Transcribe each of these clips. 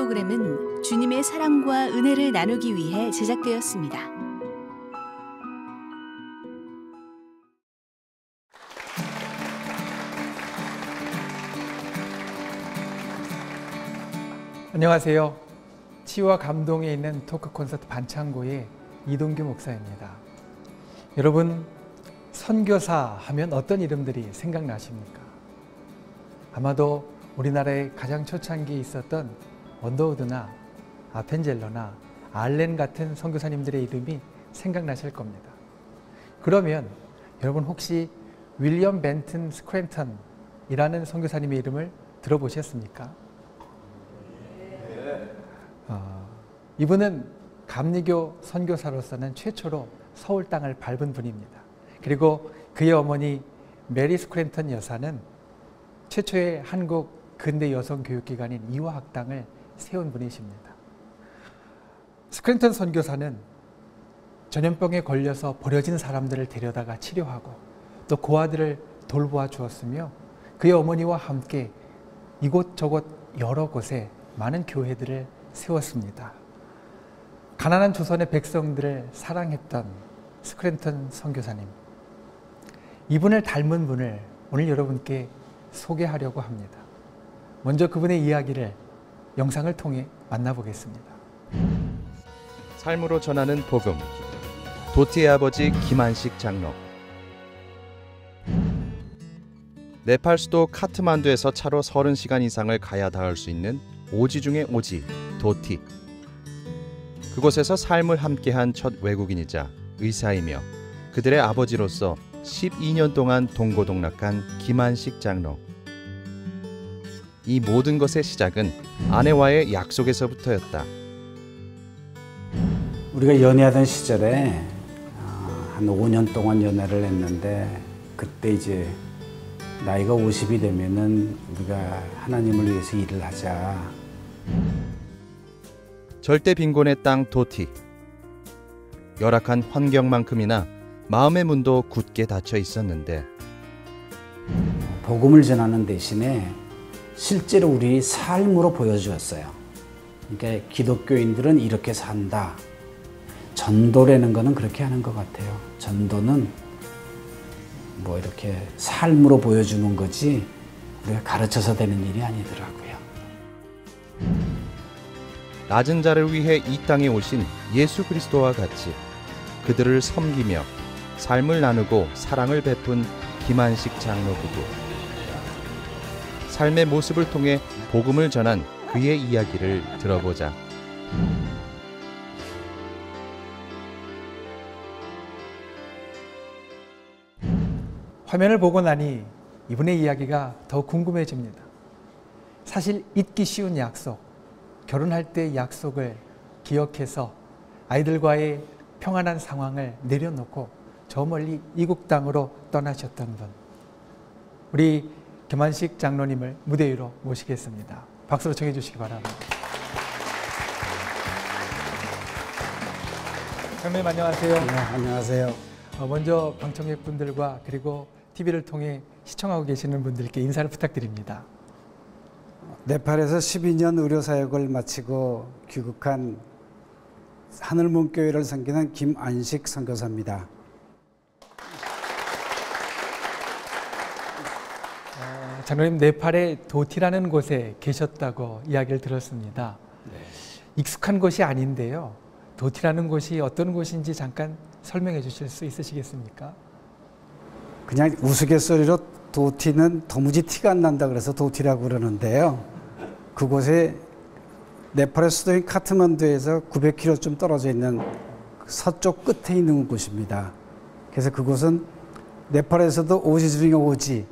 프로그램은 주님의 사랑과 은혜를 나누기 위해 제작되었습니다. 안녕하세요. 치유와 감동에 있는 토크 콘서트 반창고의 이동규 목사입니다. 여러분, 선교사 하면 어떤 이름들이 생각나십니까? 아마도 우리나라의 가장 초창기에 있었던 원더우드나 아펜젤러나 알렌 같은 선교사님들의 이름이 생각나실 겁니다. 그러면 여러분 혹시 윌리엄 벤튼 스크랜턴이라는 선교사님의 이름을 들어보셨습니까? 이분은 감리교 선교사로서는 최초로 서울 땅을 밟은 분입니다. 그리고 그의 어머니 메리 스크랜턴 여사는 최초의 한국 근대 여성 교육기관인 이화학당을 세운 분이십니다. 스크랜턴 선교사는 전염병에 걸려서 버려진 사람들을 데려다가 치료하고 또 고아들을 돌보아 주었으며 그의 어머니와 함께 이곳저곳 여러 곳에 많은 교회들을 세웠습니다. 가난한 조선의 백성들을 사랑했던 스크랜턴 선교사님, 이분을 닮은 분을 오늘 여러분께 소개하려고 합니다. 먼저 그분의 이야기를 영상을 통해 만나보겠습니다. 삶으로 전하는 복음, 도티의 아버지 김한식 장로. 네팔 수도 카트만두에서 차로 30시간 이상을 가야 닿을 수 있는 오지 중의 오지, 도티. 그곳에서 삶을 함께한 첫 외국인이자 의사이며 그들의 아버지로서 12년 동안 동고동락한 김한식 장로. 이 모든 것의 시작은 아내와의 약속에서부터였다. 우리가 연애하던 시절에 한 5년 동안 연애를 했는데 그때 이제 나이가 50이 되면은 우리가 하나님을 위해서 일을 하자. 절대 빈곤의 땅 도티. 열악한 환경만큼이나 마음의 문도 굳게 닫혀 있었는데 복음을 전하는 대신에 실제로 우리 삶으로 보여주었어요. 그러니까 기독교인들은 이렇게 산다. 전도라는 거는 그렇게 하는 것 같아요. 전도는 뭐 이렇게 삶으로 보여주는 거지 우리가 가르쳐서 되는 일이 아니더라고요. 낮은 자를 위해 이 땅에 오신 예수 그리스도와 같이 그들을 섬기며 삶을 나누고 사랑을 베푼 김한식 장로 부부. 삶의 모습을 통해 복음을 전한 그의 이야기를 들어보자. 화면을 보고 나니 이분의 이야기가 더 궁금해집니다. 사실 잊기 쉬운 약속, 결혼할 때의 약속을 기억해서 아이들과의 평안한 상황을 내려놓고 저 멀리 이국 땅으로 떠나셨던 분, 우리 김한식 장로님을 무대 위로 모시겠습니다. 박수로 청해 주시기 바랍니다. 장로님 안녕하세요. 네, 안녕하세요. 먼저 방청객분들과 그리고 TV를 통해 시청하고 계시는 분들께 인사를 부탁드립니다. 네팔에서 12년 의료사역을 마치고 귀국한 하늘문교회를 섬기는 김안식 선교사입니다. 장로님, 네팔의 도티라는 곳에 계셨다고 이야기를 들었습니다. 네. 익숙한 곳이 아닌데요. 도티라는 곳이 어떤 곳인지 잠깐 설명해 주실 수 있으시겠습니까? 그냥 우스갯소리로 도티는 도무지 티가 안 난다 그래서 도티라고 그러는데요. 그곳에 네팔의 수도인 카트만두에서 900km쯤 떨어져 있는 서쪽 끝에 있는 곳입니다. 그래서 그곳은 네팔에서도 오지 중에 오지,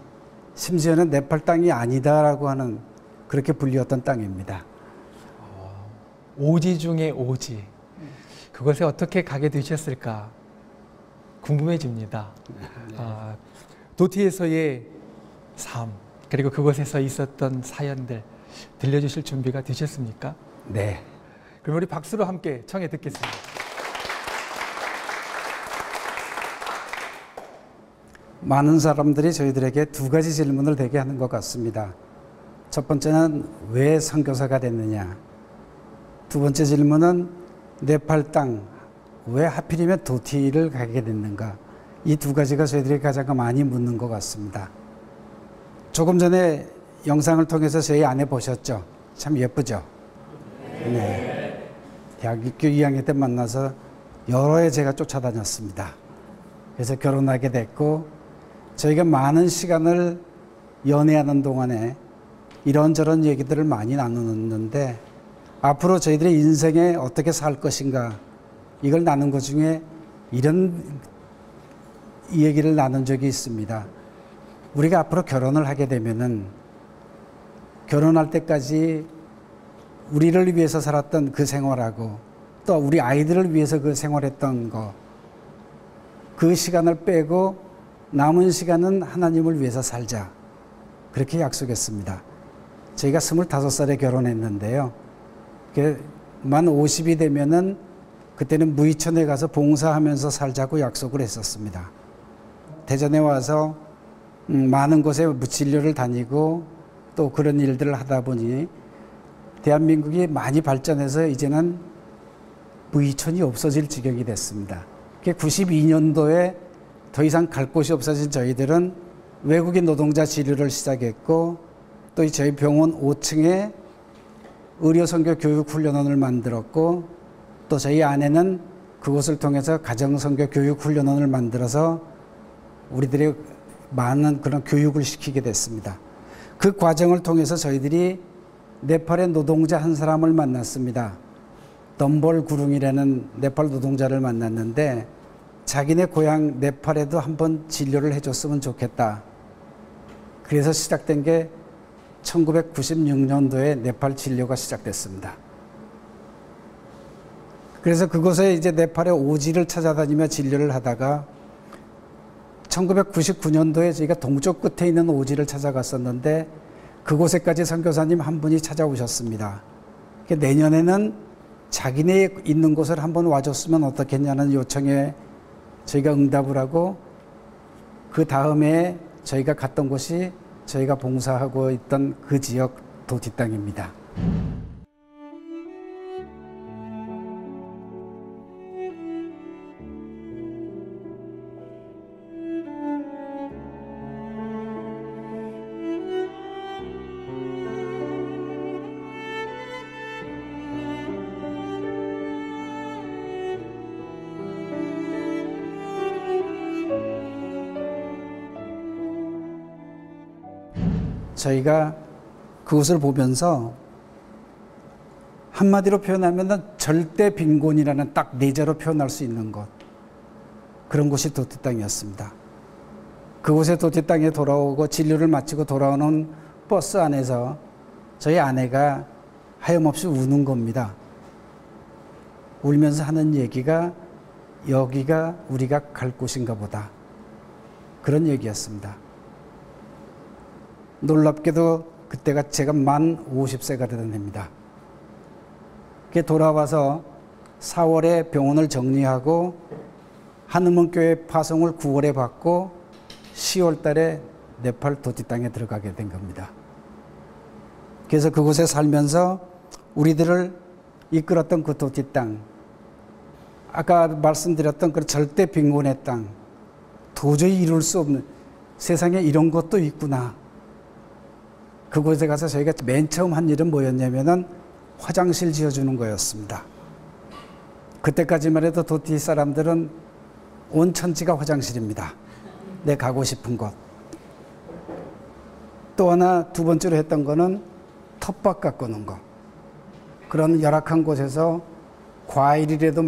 심지어는 네팔 땅이 아니다라고 하는 그렇게 불리웠던 땅입니다. 오지 중에 오지. 그곳에 어떻게 가게 되셨을까 궁금해집니다. 도티에서의 삶, 그리고 그곳에서 있었던 사연들 들려주실 준비가 되셨습니까? 네. 그럼 우리 박수로 함께 청해 듣겠습니다. 많은 사람들이 저희들에게 두 가지 질문을 되게 하는 것 같습니다. 첫 번째는 왜 선교사가 됐느냐, 두 번째 질문은 네팔 땅, 왜 하필이면 도티를 가게 됐는가? 이 두 가지가 저희들이 가장 많이 묻는 것 같습니다. 조금 전에 영상을 통해서 저희 아내 보셨죠? 참 예쁘죠? 네. 대학교 2학년 때 만나서 여러 해 제가 쫓아다녔습니다. 그래서 결혼하게 됐고, 저희가 많은 시간을 연애하는 동안에 이런저런 얘기들을 많이 나누는데, 앞으로 저희들의 인생에 어떻게 살 것인가, 이걸 나눈 것 중에 이런 얘기를 나눈 적이 있습니다. 우리가 앞으로 결혼을 하게 되면은 결혼할 때까지 우리를 위해서 살았던 그 생활하고 또 우리 아이들을 위해서 그 생활했던 거, 그 시간을 빼고 남은 시간은 하나님을 위해서 살자. 그렇게 약속했습니다. 저희가 25살에 결혼했는데요. 만 50이 되면은 그때는 무이천에 가서 봉사하면서 살자고 약속을 했었습니다. 대전에 와서 많은 곳에 진료를 다니고 또 그런 일들을 하다 보니 대한민국이 많이 발전해서 이제는 무이천이 없어질 지경이 됐습니다. 92년도에 더 이상 갈 곳이 없어진 저희들은 외국인 노동자 진료를 시작했고, 또 저희 병원 5층에 의료선교 교육훈련원을 만들었고, 또 저희 아내는 그곳을 통해서 가정선교 교육훈련원을 만들어서 우리들의 많은 그런 교육을 시키게 됐습니다. 그 과정을 통해서 저희들이 네팔의 노동자 한 사람을 만났습니다. 덤볼 구룽이라는 네팔 노동자를 만났는데, 자기네 고향 네팔에도 한번 진료를 해줬으면 좋겠다. 그래서 시작된 게 1996년도에 네팔 진료가 시작됐습니다. 그래서 그곳에 이제 네팔의 오지를 찾아다니며 진료를 하다가 1999년도에 저희가 동쪽 끝에 있는 오지를 찾아갔었는데, 그곳에까지 선교사님 한 분이 찾아오셨습니다. 내년에는 자기네 있는 곳을 한번 와줬으면 어떻겠냐는 요청에 저희가 응답을 하고, 그 다음에 저희가 갔던 곳이 저희가 봉사하고 있던 그 지역 도티 땅입니다. 저희가 그것을 보면서 한마디로 표현하면 절대 빈곤이라는 딱 네 자로 표현할 수 있는 것, 그런 곳이 도티 땅이었습니다. 그곳에 도티 땅에 돌아오고 진료를 마치고 돌아오는 버스 안에서 저희 아내가 하염없이 우는 겁니다. 울면서 하는 얘기가 여기가 우리가 갈 곳인가 보다, 그런 얘기였습니다. 놀랍게도 그때가 제가 만 50세가 되던 해입니다. 돌아와서 4월에 병원을 정리하고 한음원교회 파송을 9월에 받고 10월 달에 네팔 도티 땅에 들어가게 된 겁니다. 그래서 그곳에 살면서 우리들을 이끌었던 그 도티 땅, 아까 말씀드렸던 그 절대 빈곤의 땅, 도저히 이룰 수 없는, 세상에 이런 것도 있구나. 그곳에 가서 저희가 맨 처음 한 일은 뭐였냐면은 화장실 지어주는 거였습니다. 그때까지만 해도 도티 사람들은 온 천지가 화장실입니다. 내 가고 싶은 곳. 또 하나 두 번째로 했던 거는 텃밭 가꾸는 거. 그런 열악한 곳에서 과일이라도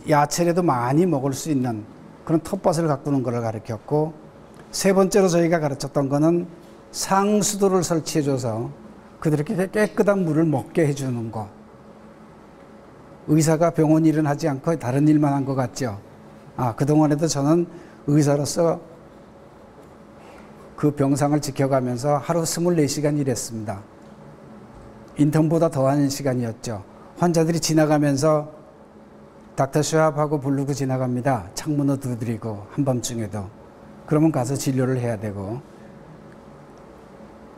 야채라도 많이 먹을 수 있는 그런 텃밭을 가꾸는 것을 가르쳤고, 세 번째로 저희가 가르쳤던 거는 상수도를 설치해줘서 그들에게 깨끗한 물을 먹게 해주는 거. 의사가 병원 일은 하지 않고 다른 일만 한 것 같죠. 그동안에도 저는 의사로서 그 병상을 지켜가면서 하루 24시간 일했습니다. 인턴보다 더한 시간이었죠. 환자들이 지나가면서 닥터 슈왑하고 부르고 지나갑니다. 창문을 두드리고 한밤중에도. 그러면 가서 진료를 해야 되고,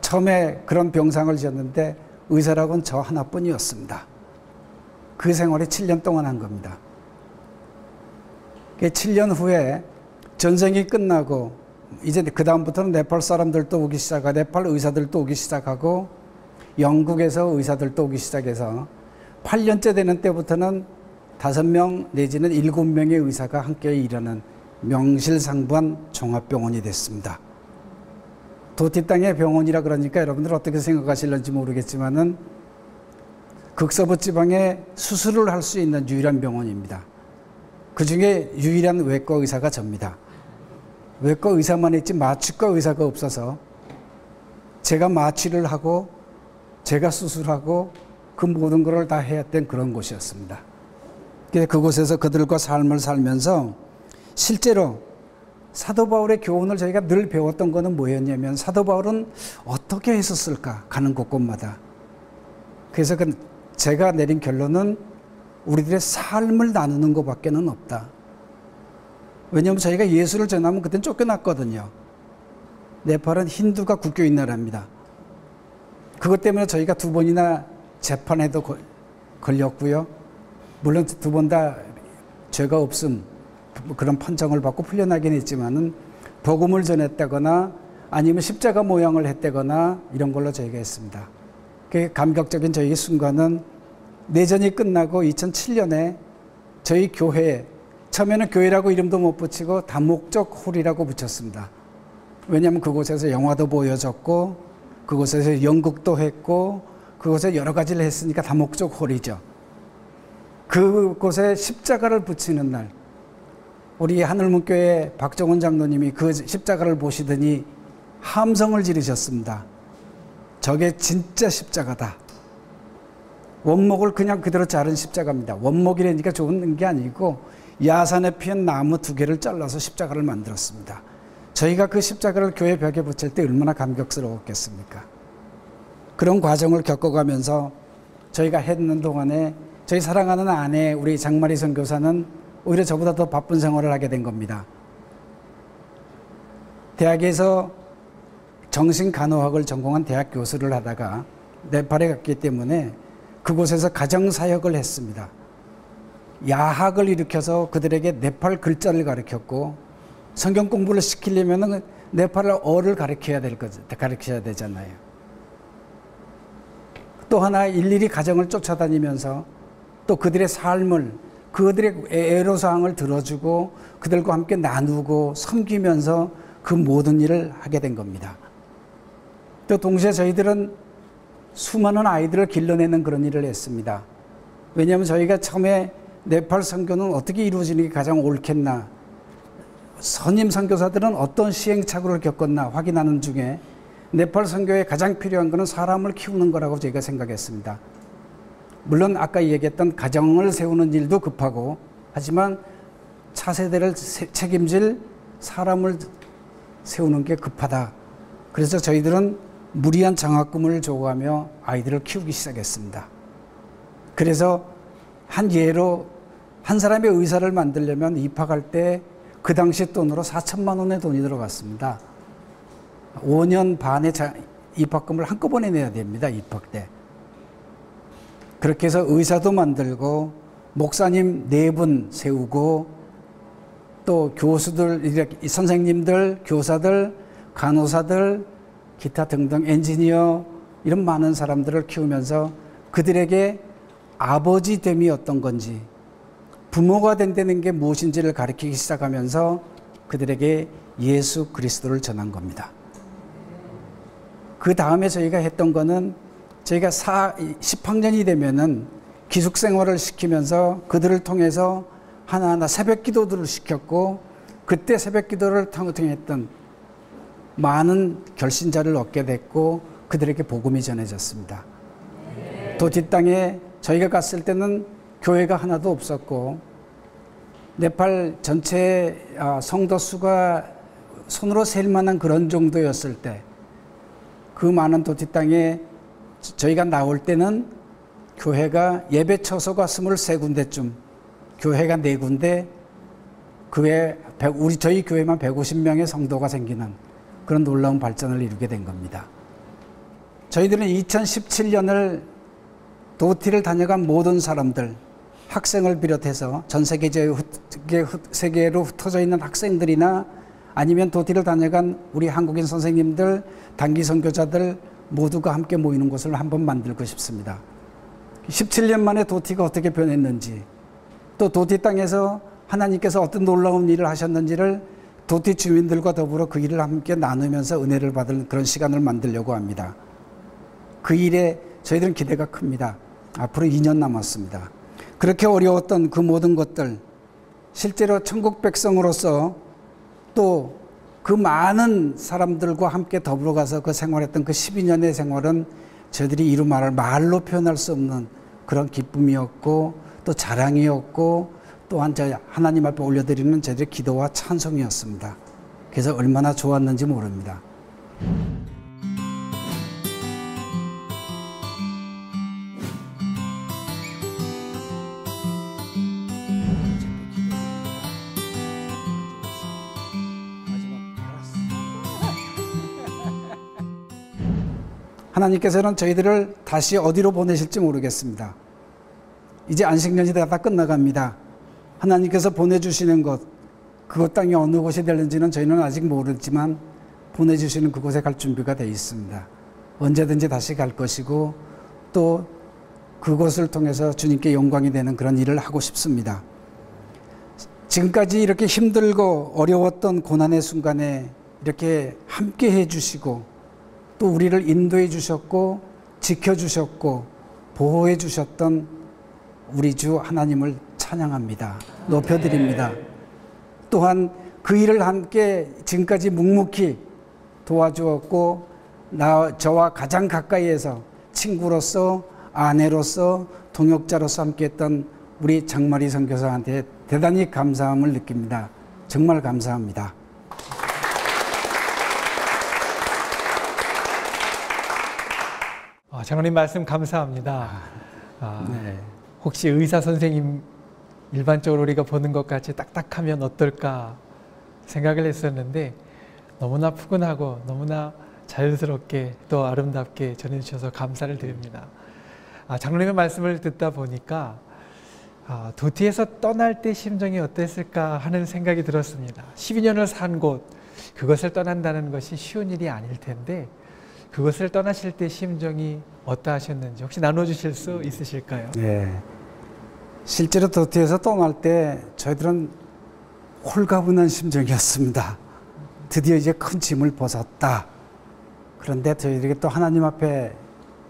처음에 그런 병상을 지었는데 의사라고는 저 하나뿐이었습니다. 그 생활을 7년 동안 한 겁니다. 7년 후에 전쟁이 끝나고 이제 그 다음부터는 네팔 사람들도 오기 시작하고 네팔 의사들도 오기 시작하고 영국에서 의사들도 오기 시작해서 8년째 되는 때부터는 5명 내지는 7명의 의사가 함께 일하는 명실상부한 종합병원이 됐습니다. 도티 땅의 병원이라 그러니까 여러분들 어떻게 생각하실런지 모르겠지만은 극서부 지방에 수술을 할 수 있는 유일한 병원입니다. 그 중에 유일한 외과 의사가 접니다. 외과 의사만 있지 마취과 의사가 없어서 제가 마취를 하고 제가 수술하고 그 모든 것을 다 해야 된 그런 곳이었습니다. 그래서 그곳에서 그들과 삶을 살면서 실제로 사도 바울의 교훈을 저희가 늘 배웠던 것은 뭐였냐면 사도 바울은 어떻게 했었을까 가는 곳곳마다. 그래서 제가 내린 결론은 우리들의 삶을 나누는 것밖에는 없다. 왜냐하면 저희가 예수를 전하면 그때는 쫓겨났거든요. 네팔은 힌두가 국교인 나라입니다. 그것 때문에 저희가 2번이나 재판에도 걸렸고요. 물론 2번 다 죄가 없음 그런 판정을 받고 풀려나긴 했지만은 복음을 전했다거나 아니면 십자가 모양을 했다거나 이런 걸로 저희가 했습니다. 그 감격적인 저희 순간은 내전이 끝나고 2007년에 저희 교회에 처음에는 교회라고 이름도 못 붙이고 다목적 홀이라고 붙였습니다. 왜냐하면 그곳에서 영화도 보여줬고 그곳에서 연극도 했고 그곳에 여러 가지를 했으니까 다목적 홀이죠. 그곳에 십자가를 붙이는 날 우리 하늘문교회 박정훈 장로님이 그 십자가를 보시더니 함성을 지르셨습니다. 저게 진짜 십자가다. 원목을 그냥 그대로 자른 십자가입니다. 원목이라니까 좋은 게 아니고 야산에 피은 나무 2개를 잘라서 십자가를 만들었습니다. 저희가 그 십자가를 교회 벽에 붙일 때 얼마나 감격스러웠겠습니까? 그런 과정을 겪어가면서 저희가 했는 동안에 저희 사랑하는 아내 우리 장마리 선교사는 오히려 저보다 더 바쁜 생활을 하게 된 겁니다. 대학에서 정신간호학을 전공한 대학 교수를 하다가 네팔에 갔기 때문에 그곳에서 가정사역을 했습니다. 야학을 일으켜서 그들에게 네팔 글자를 가르쳤고 성경 공부를 시키려면 네팔어를 가르쳐야 되잖아요. 또 하나 일일이 가정을 쫓아다니면서 또 그들의 삶을 그들의 애로사항을 들어주고 그들과 함께 나누고 섬기면서 그 모든 일을 하게 된 겁니다. 또 동시에 저희들은 수많은 아이들을 길러내는 그런 일을 했습니다. 왜냐하면 저희가 처음에 네팔 선교는 어떻게 이루어지는 게 가장 옳겠나, 선임 선교사들은 어떤 시행착오를 겪었나 확인하는 중에 네팔 선교에 가장 필요한 것은 사람을 키우는 거라고 저희가 생각했습니다. 물론 아까 얘기했던 가정을 세우는 일도 급하고 하지만 차세대를 책임질 사람을 세우는 게 급하다. 그래서 저희들은 무리한 장학금을 줘가며 아이들을 키우기 시작했습니다. 그래서 한 예로 한 사람의 의사를 만들려면 입학할 때 그 당시 돈으로 4천만 원의 돈이 들어갔습니다. 5년 반의 입학금을 한꺼번에 내야 됩니다. 입학 때. 그렇게 해서 의사도 만들고 목사님 4분 세우고 또 교수들, 선생님들, 교사들, 간호사들, 기타 등등 엔지니어 이런 많은 사람들을 키우면서 그들에게 아버지됨이 어떤 건지 부모가 된다는 게 무엇인지를 가르치기 시작하면서 그들에게 예수 그리스도를 전한 겁니다. 그 다음에 저희가 했던 거는 저희가 10학년이 되면은 기숙생활을 시키면서 그들을 통해서 하나하나 새벽 기도들을 시켰고 그때 새벽 기도를 통했던 많은 결신자를 얻게 됐고 그들에게 복음이 전해졌습니다. 도티 땅에 저희가 갔을 때는 교회가 하나도 없었고 네팔 전체 성도 수가 손으로 셀 만한 그런 정도였을 때 그 많은 도티 땅에 저희가 나올 때는 교회가 예배 처소가 23군데쯤, 교회가 4군데, 그 외에 저희 교회만 150명의 성도가 생기는 그런 놀라운 발전을 이루게 된 겁니다. 저희들은 2017년을 도티를 다녀간 모든 사람들, 학생을 비롯해서 전 세계로 흩어져 있는 학생들이나 아니면 도티를 다녀간 우리 한국인 선생님들, 단기 선교자들 모두가 함께 모이는 곳을 한번 만들고 싶습니다. 17년 만에 도티가 어떻게 변했는지, 또 도티 땅에서 하나님께서 어떤 놀라운 일을 하셨는지를 도티 주민들과 더불어 그 일을 함께 나누면서 은혜를 받을 그런 시간을 만들려고 합니다. 그 일에 저희들은 기대가 큽니다. 앞으로 2년 남았습니다. 그렇게 어려웠던 그 모든 것들, 실제로 천국 백성으로서 또 그 많은 사람들과 함께 더불어 가서 그 생활했던 그 12년의 생활은 저희들이 이루 말로 표현할 수 없는 그런 기쁨이었고 또 자랑이었고 또한 하나님 앞에 올려드리는 저희들의 기도와 찬송이었습니다. 그래서 얼마나 좋았는지 모릅니다. 하나님께서는 저희들을 다시 어디로 보내실지 모르겠습니다. 이제 안식년이 다 끝나갑니다. 하나님께서 보내주시는 곳, 그곳 땅이 어느 곳이 될는지는 저희는 아직 모르지만 보내주시는 그곳에 갈 준비가 되어 있습니다. 언제든지 다시 갈 것이고 또 그곳을 통해서 주님께 영광이 되는 그런 일을 하고 싶습니다. 지금까지 이렇게 힘들고 어려웠던 고난의 순간에 이렇게 함께 해주시고 또 우리를 인도해 주셨고 지켜주셨고 보호해 주셨던 우리 주 하나님을 찬양합니다. 높여드립니다. 또한 그 일을 함께 지금까지 묵묵히 도와주었고 저와 가장 가까이에서 친구로서 아내로서 동역자로서 함께했던 우리 장마리 선교사한테 대단히 감사함을 느낍니다. 정말 감사합니다. 장로님 말씀 감사합니다. 네. 혹시 의사 선생님 일반적으로 우리가 보는 것 같이 딱딱하면 어떨까 생각을 했었는데 너무나 푸근하고 너무나 자연스럽게 또 아름답게 전해주셔서 감사를 드립니다. 장로님의 말씀을 듣다 보니까 도티에서 떠날 때 심정이 어땠을까 하는 생각이 들었습니다. 12년을 산 곳, 그것을 떠난다는 것이 쉬운 일이 아닐 텐데 그것을 떠나실 때 심정이 어떠하셨는지 혹시 나눠주실 수 있으실까요? 네. 실제로 도티에서 떠날 때 저희들은 홀가분한 심정이었습니다. 드디어 이제 큰 짐을 벗었다. 그런데 저희들에게 또 하나님 앞에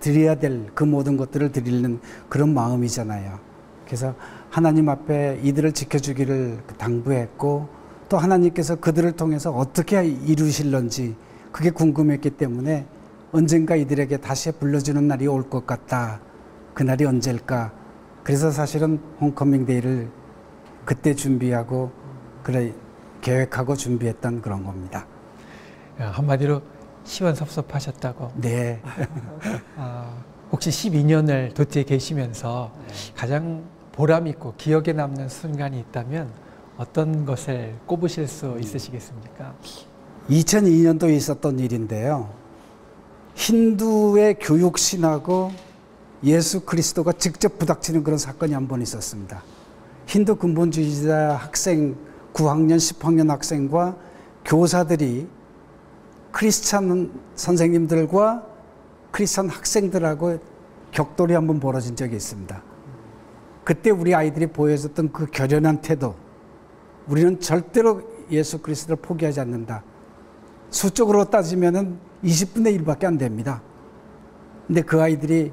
드려야 될 그 모든 것들을 드리는 그런 마음이잖아요. 그래서 하나님 앞에 이들을 지켜주기를 당부했고 또 하나님께서 그들을 통해서 어떻게 이루실런지 그게 궁금했기 때문에 언젠가 이들에게 다시 불러주는 날이 올 것 같다. 그 날이 언제일까? 그래서 사실은 홈커밍 데이를 그때 준비하고 계획하고 준비했던 그런 겁니다. 한마디로 시원섭섭하셨다고? 네. 혹시 12년을 도티에 계시면서 가장 보람있고 기억에 남는 순간이 있다면 어떤 것을 꼽으실 수 있으시겠습니까? 2002년도에 있었던 일인데요. 힌두의 교육신하고 예수 그리스도가 직접 부닥치는 그런 사건이 한 번 있었습니다. 힌두 근본주의자 학생 9학년, 10학년 학생과 교사들이 크리스찬 선생님들과 크리스찬 학생들하고 격돌이 한번 벌어진 적이 있습니다. 그때 우리 아이들이 보여줬던 그 결연한 태도, 우리는 절대로 예수 그리스도를 포기하지 않는다. 수적으로 따지면은 20분의 1밖에 안 됩니다. 근데 그 아이들이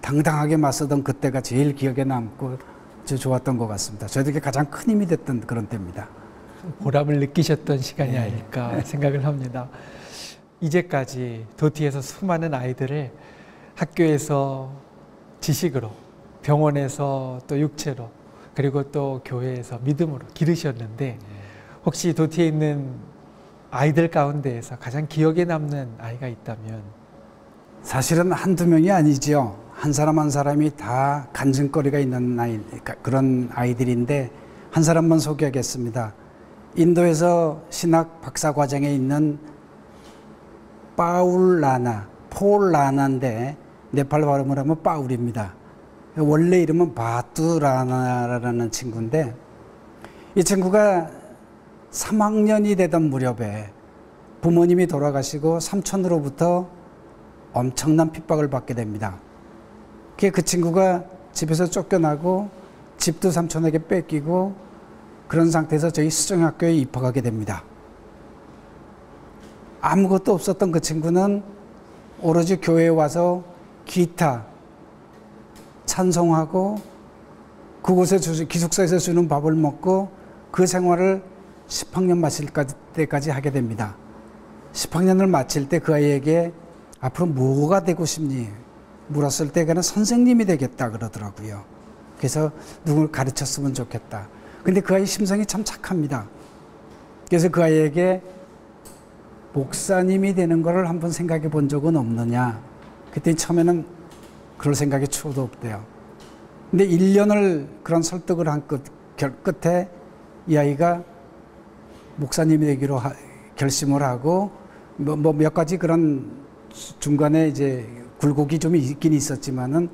당당하게 맞서던 그때가 제일 기억에 남고 좋았던 것 같습니다. 저희들에게 가장 큰 힘이 됐던 그런 때입니다. 보람을 느끼셨던 시간이 아닐까 생각을 합니다. 이제까지 도티에서 수많은 아이들을 학교에서 지식으로, 병원에서 또 육체로, 그리고 또 교회에서 믿음으로 기르셨는데 혹시 도티에 있는 아이들 가운데에서 가장 기억에 남는 아이가 있다면? 사실은 한두 명이 아니죠. 한 사람 한 사람이 다 간증거리가 있는 그런 아이들인데 한 사람만 소개하겠습니다. 인도에서 신학 박사과정에 있는 폴라나인데 네팔 발음을 하면 빠울입니다. 원래 이름은 바뚜라나라는 친구인데 이 친구가 3학년이 되던 무렵에 부모님이 돌아가시고 삼촌으로부터 엄청난 핍박을 받게 됩니다. 그 친구가 집에서 쫓겨나고 집도 삼촌에게 뺏기고 그런 상태에서 저희 수정학교에 입학하게 됩니다. 아무것도 없었던 그 친구는 오로지 교회에 와서 기타 찬송하고 그곳에 기숙사에서 주는 밥을 먹고 그 생활을 10학년 마칠 때까지 하게 됩니다. 10학년을 마칠 때 그 아이에게 앞으로 뭐가 되고 싶니? 물었을 때 그는 선생님이 되겠다 그러더라고요. 그래서 누굴 가르쳤으면 좋겠다. 근데 그 아이 심성이 참 착합니다. 그래서 그 아이에게 목사님이 되는 것을 한번 생각해 본 적은 없느냐. 그때 처음에는 그럴 생각이 추호도 없대요. 근데 1년을 그런 설득을 한 끝에 이 아이가 목사님이 되기로 결심을 하고 몇 가지 그런 중간에 이제 굴곡이 좀 있긴 있었지만은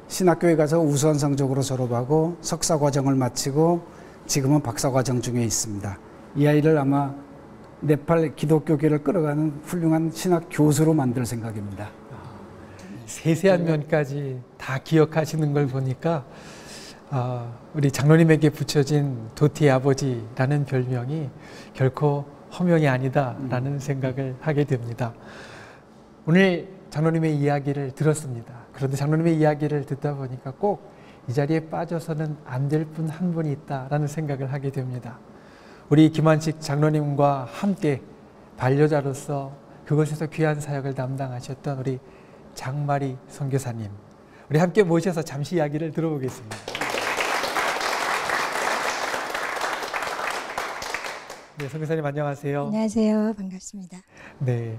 신학교에 가서 우수한 성적으로 졸업하고 석사 과정을 마치고 지금은 박사 과정 중에 있습니다. 이 아이를 아마 네팔 기독교계를 끌어가는 훌륭한 신학 교수로 만들 생각입니다. 세세한 면까지 다 기억하시는 걸 보니까 우리 장로님에게 붙여진 도티의 아버지라는 별명이 결코 허명이 아니다라는 생각을 하게 됩니다. 오늘 장로님의 이야기를 들었습니다. 그런데 장로님의 이야기를 듣다 보니까 꼭 이 자리에 빠져서는 안 될 분 한 분이 있다라는 생각을 하게 됩니다. 우리 김한식 장로님과 함께 반려자로서 그곳에서 귀한 사역을 담당하셨던 우리 장마리 선교사님, 우리 함께 모셔서 잠시 이야기를 들어보겠습니다. 네, 선교사님 안녕하세요. 안녕하세요. 반갑습니다. 네,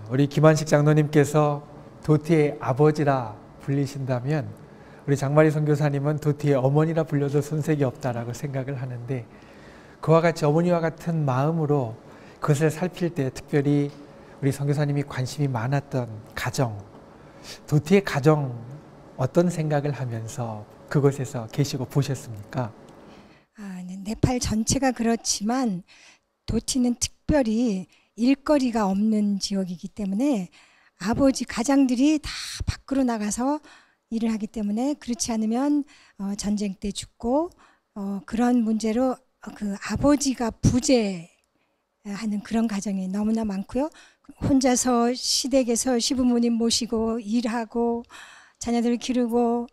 우리 김한식 장로님께서 도티의 아버지라 불리신다면 우리 장마리 선교사님은 도티의 어머니라 불려도 손색이 없다라고 생각을 하는데, 그와 같이 어머니와 같은 마음으로 그것을 살필 때 특별히 우리 선교사님이 관심이 많았던 가정, 도티의 가정 어떤 생각을 하면서 그곳에서 계시고 보셨습니까? 네, 네팔 전체가 그렇지만 도티는 특별히 일거리가 없는 지역이기 때문에 아버지 가장들이 다 밖으로 나가서 일을 하기 때문에 그렇지 않으면 전쟁 때 죽고 그런 문제로 그 아버지가 부재하는 그런 가정이 너무나 많고요. 혼자서 시댁에서 시부모님 모시고 일하고 자녀들 기르고,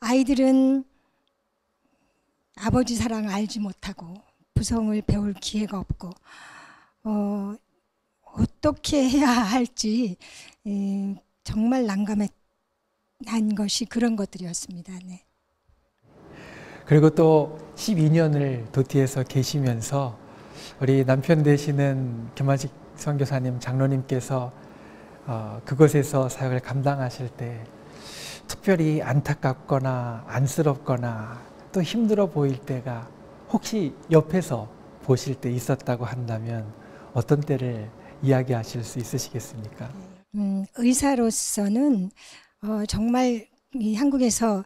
아이들은 아버지 사랑을 알지 못하고 부성을 배울 기회가 없고 어떻게 해야 할지 정말 난감한 것이 그런 것들이었습니다. 네. 그리고 또 12년을 도티에서 계시면서 우리 남편 되시는 김한식 선교사님 장로님께서 그곳에서 사역을 감당하실 때 특별히 안타깝거나 안쓰럽거나 또 힘들어 보일 때가 혹시 옆에서 보실 때 있었다고 한다면 어떤 때를 이야기하실 수 있으시겠습니까? 의사로서는 정말 이 한국에서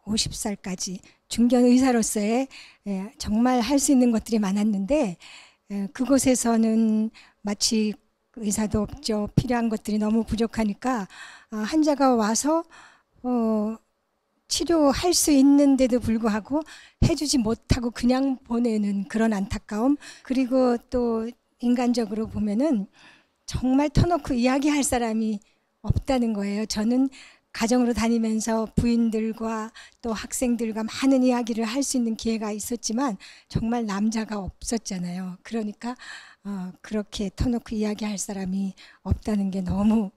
50살까지 중견 의사로서의 정말 할 수 있는 것들이 많았는데, 그곳에서는 마치 의사도 없죠. 필요한 것들이 너무 부족하니까 환자가 와서 치료할 수 있는데도 불구하고 해주지 못하고 그냥 보내는 그런 안타까움, 그리고 또 인간적으로 보면은 정말 터놓고 이야기할 사람이 없다는 거예요. 저는 가정으로 다니면서 부인들과 또 학생들과 많은 이야기를 할 수 있는 기회가 있었지만 정말 남자가 없었잖아요. 그러니까 그렇게 터놓고 이야기할 사람이 없다는 게 너무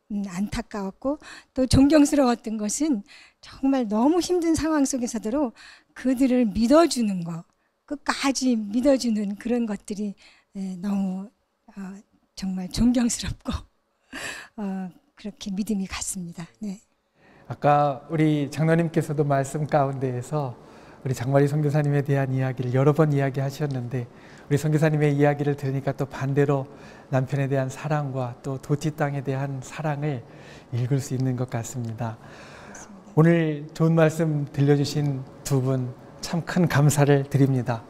안타까웠고, 또 존경스러웠던 것은 정말 너무 힘든 상황 속에서도 그들을 믿어주는 거, 끝까지 믿어주는 그런 것들이 너무 정말 존경스럽고 그렇게 믿음이 갔습니다. 네. 아까 우리 장로님께서도 말씀 가운데에서 우리 장마리 선교사님에 대한 이야기를 여러 번 이야기하셨는데 우리 선교사님의 이야기를 들으니까 또 반대로 남편에 대한 사랑과 또 도티 땅에 대한 사랑을 읽을 수 있는 것 같습니다. 오늘 좋은 말씀 들려주신 두 분 참 큰 감사를 드립니다.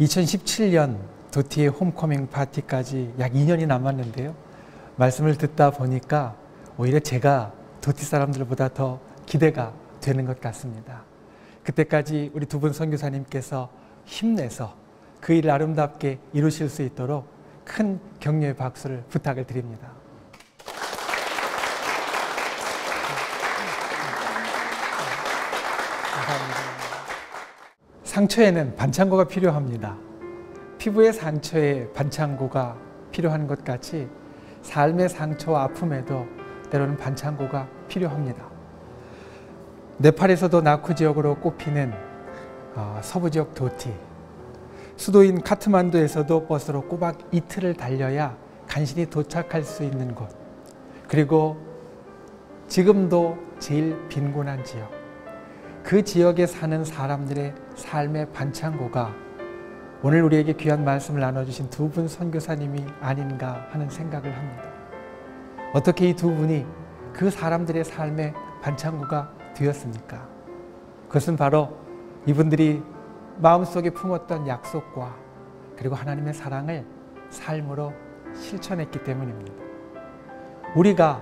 2017년 도티의 홈커밍 파티까지 약 2년이 남았는데요. 말씀을 듣다 보니까 오히려 제가 도티 사람들보다 더 기대가 되는 것 같습니다. 그때까지 우리 두 분 선교사님께서 힘내서 그 일을 아름답게 이루실 수 있도록 큰 격려의 박수를 부탁을 드립니다. 감사합니다. 상처에는 반창고가 필요합니다. 피부의 상처에 반창고가 필요한 것 같이 삶의 상처와 아픔에도 때로는 반창고가 필요합니다. 네팔에서도 나쿠 지역으로 꼽히는 서부 지역 도티, 수도인 카트만두에서도 버스로 꼬박 이틀을 달려야 간신히 도착할 수 있는 곳, 그리고 지금도 제일 빈곤한 지역, 그 지역에 사는 사람들의 삶의 반창고가 오늘 우리에게 귀한 말씀을 나눠주신 두 분 선교사님이 아닌가 하는 생각을 합니다. 어떻게 이 두 분이 그 사람들의 삶의 반창고가 되었습니까? 그것은 바로 이분들이 마음속에 품었던 약속과 그리고 하나님의 사랑을 삶으로 실천했기 때문입니다. 우리가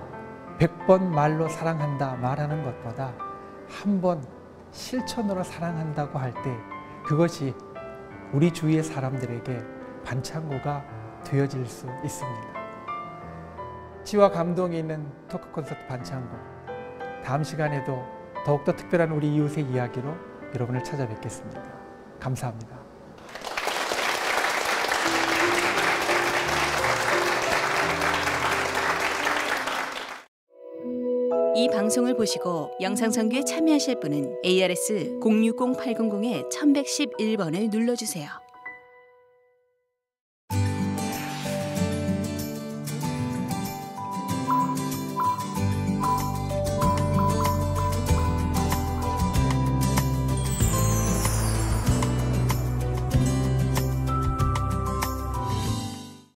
100번 말로 사랑한다 말하는 것보다 한 번 실천으로 사랑한다고 할 때 그것이 우리 주위의 사람들에게 반창고가 되어질 수 있습니다. 지와 감동이 있는 토크 콘서트 반창고, 다음 시간에도 더욱더 특별한 우리 이웃의 이야기로 여러분을 찾아뵙겠습니다. 감사합니다. 이 방송을 보시고 영상선교에 참여하실 분은 ARS 060-800-1111번을 눌러주세요.